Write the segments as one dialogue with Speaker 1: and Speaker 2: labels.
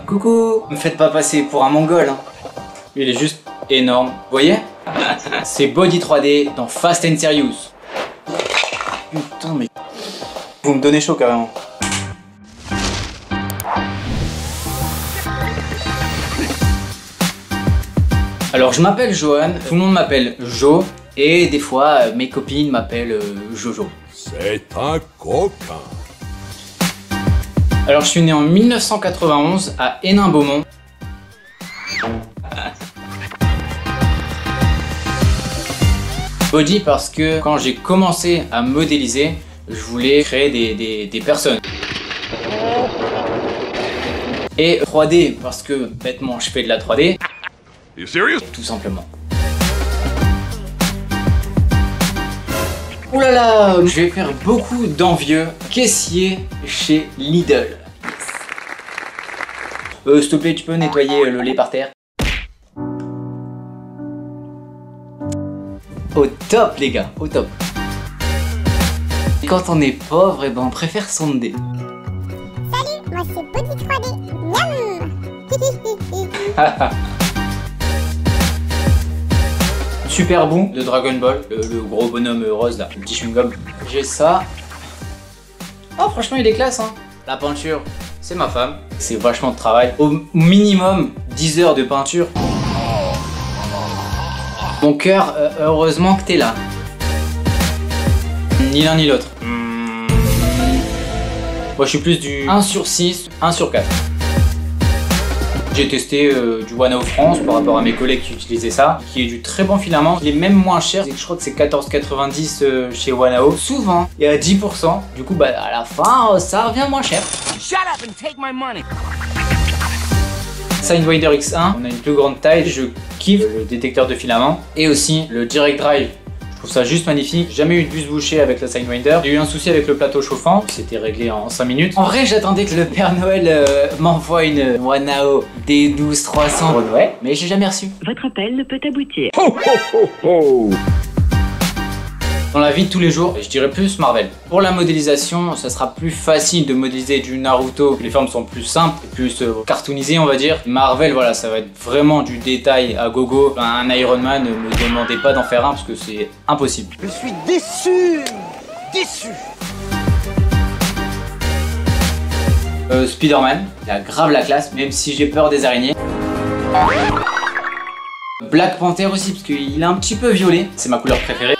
Speaker 1: Coucou. Me faites pas passer pour un mongol, hein. Il est juste énorme. Vous voyez? C'est Body 3D dans Fast and Serious. Putain, mais... Vous me donnez chaud carrément. Alors je m'appelle Johan, tout le monde m'appelle Jo, et des fois mes copines m'appellent Jojo.
Speaker 2: C'est un coquin.
Speaker 1: Alors je suis né en 1991 à Hénin-Beaumont. Body parce que quand j'ai commencé à modéliser, je voulais créer des personnes. Et 3D parce que bêtement je fais de la 3D.
Speaker 2: You serious?
Speaker 1: Tout simplement. Ouh là là, je vais faire beaucoup d'envieux caissiers chez Lidl. S'il te plaît, tu peux nettoyer le lait par terre? Au top les gars, au top. Et quand on est pauvre, et ben on préfère sonder.
Speaker 3: Salut, moi c'est Body 3D. Miam.
Speaker 1: Super Boom de Dragon Ball, le gros bonhomme rose là, le petit chewing-gum. J'ai ça. Oh franchement il est classe hein. La peinture, c'est ma femme. C'est vachement de travail. Au minimum 10 heures de peinture. Mon cœur, heureusement que t'es là. Ni l'un ni l'autre. Moi je suis plus du 1 sur 6, 1 sur 4. J'ai testé du Wanao France par rapport à mes collègues qui utilisaient ça, qui est du très bon filament. Il est même moins cher, je crois que c'est 14,90 chez Wanao. Souvent, et à 10%. Du coup, bah, à la fin, ça revient moins cher.
Speaker 4: Shut up and take my money.
Speaker 1: Sidewinder X1, on a une plus grande taille. Je kiffe le détecteur de filament et aussi le Direct Drive. Je trouve ça juste magnifique. J'ai jamais eu de bus bouché avec la Sidewinder. J'ai eu un souci avec le plateau chauffant. C'était réglé en 5 minutes. En vrai, j'attendais que le Père Noël m'envoie une Wanao D12-300 pour Noël, mais j'ai jamais reçu.
Speaker 5: Votre appel ne peut aboutir.
Speaker 2: Ho ho ho ho.
Speaker 1: Dans la vie de tous les jours, je dirais plus Marvel. Pour la modélisation, ça sera plus facile de modéliser du Naruto. Les formes sont plus simples et plus cartoonisées, on va dire. Marvel, voilà, ça va être vraiment du détail à gogo. Un Iron Man, ne me demandez pas d'en faire un parce que c'est impossible.
Speaker 4: Je suis déçu.
Speaker 1: Spider-Man, il a grave la classe, même si j'ai peur des araignées. Black Panther aussi, parce qu'il est un petit peu violet. C'est ma couleur préférée.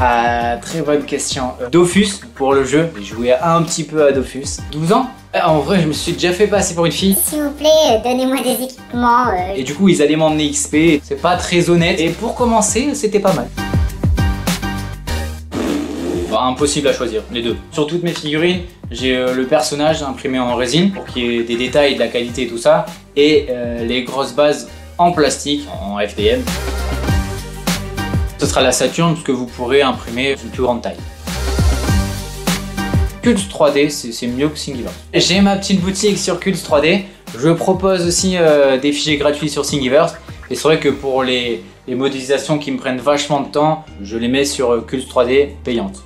Speaker 1: Ah, très bonne question. Dofus pour le jeu. J'ai joué un petit peu à Dofus. 12 ans. En vrai, je me suis déjà fait passer pour une fille.
Speaker 3: S'il vous plaît, donnez-moi des équipements.
Speaker 1: Et du coup, ils allaient m'emmener XP. C'est pas très honnête. Et pour commencer, c'était pas mal. Bon, impossible à choisir, les deux. Sur toutes mes figurines, j'ai le personnage imprimé en résine pour qu'il y ait des détails, de la qualité et tout ça. Et les grosses bases en plastique, en FDM. Ce sera la Saturn parce que vous pourrez imprimer une plus grande taille. Cults 3D, c'est mieux que Thingiverse. J'ai ma petite boutique sur Cults 3D. Je propose aussi des fichiers gratuits sur Thingiverse. Et c'est vrai que pour les modélisations qui me prennent vachement de temps, je les mets sur Cults 3D payantes.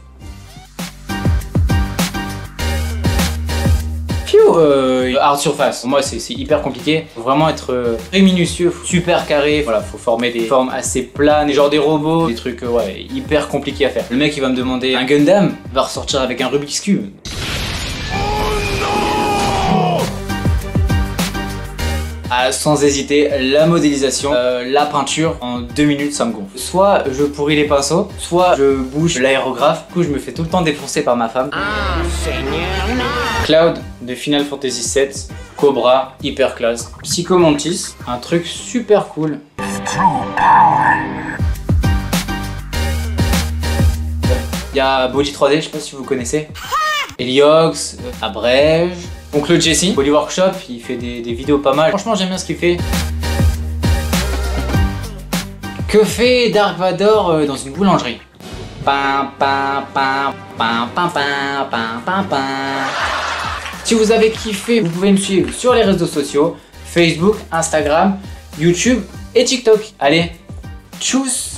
Speaker 1: Hard surface, pour moi c'est hyper compliqué. Faut vraiment être très minutieux, super carré. Voilà, faut former des formes assez planes, genre des robots, des trucs ouais, hyper compliqués à faire. Le mec il va me demander un Gundam, il va ressortir avec un Rubik's Cube. Sans hésiter, la modélisation, la peinture, en 2 minutes ça me gonfle. Soit je pourris les pinceaux, soit je bouge l'aérographe. Du coup je me fais tout le temps défoncer par ma femme.
Speaker 4: Ah, Seigneur, non.
Speaker 1: Cloud de Final Fantasy VII, Cobra, hyper classe. Psycho Mantis, un truc super cool. Il y a Body 3D, je sais pas si vous connaissez. Heliox, Abrège. Donc le Jesse, Body Workshop, il fait des vidéos pas mal. Franchement j'aime bien ce qu'il fait. Que fait Dark Vador dans une boulangerie? Pam pam pam pam pam pam pam pam pam. Si vous avez kiffé, vous pouvez me suivre sur les réseaux sociaux, Facebook, Instagram, YouTube et TikTok. Allez, tchuss!